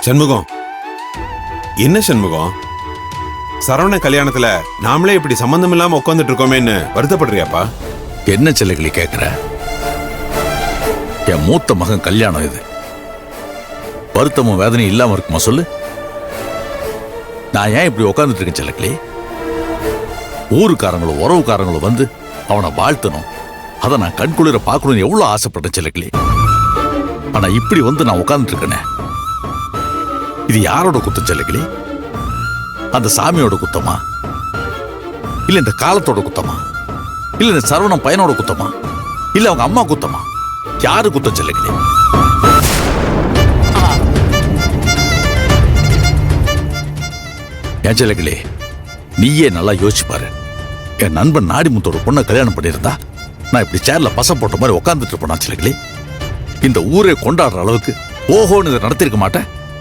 சண்முகம், என்ன சண்முகம்? சரவண கல்யாணத்துல நாமளே இப்படி சம்பந்தம் இல்லாம உட்காந்துட்டு இருக்கோமேன்னு வருத்தப்படுறியாப்பா? என்ன செல்லுகளி கேட்கிற? என் மூத்த மகன் கல்யாணம் இது. வருத்தமும் வேதனையும் இல்லாம இருக்குமா சொல்லு? நான் ஏன் இப்படி உட்காந்துட்டு இருக்கேன் செல்லுகளி? ஊருக்காரங்களும் உறவுக்காரங்களும் வந்து அவனை வாழ்த்தணும், அதை நான் கண்குளிர பார்க்கணும்னு எவ்வளவு ஆசைப்பட்டேன் செல்லுகளி. ஆனா இப்படி வந்து நான் உட்காந்துட்டு இருக்கேனே, இது யாரோட குத்தம் செல்லுகளி? அந்த சாமியோட குத்தமா, இல்ல இந்த காலத்தோட குத்தமா, இல்ல இந்த சரவணன் பையனோட குத்தமா, இல்ல அவங்க அம்மா குத்தமா? யாரு குத்தம் செல்லுகளி? ஏன் செல்லுகளி, நீயே நல்லா யோசிச்சு பாரு. என் நண்பன் நாடிமுத்தோட பொண்ணை கல்யாணம் பண்ணியிருந்தா நான் இப்படி சேர்ல பசம் போட்ட மாதிரி உட்காந்துட்டு இருப்பேன் செல்லுகளி. இந்த ஊரே கொண்டாடுற அளவுக்கு ஓஹோன்னு இதை நடத்திருக்க மாட்டேன்.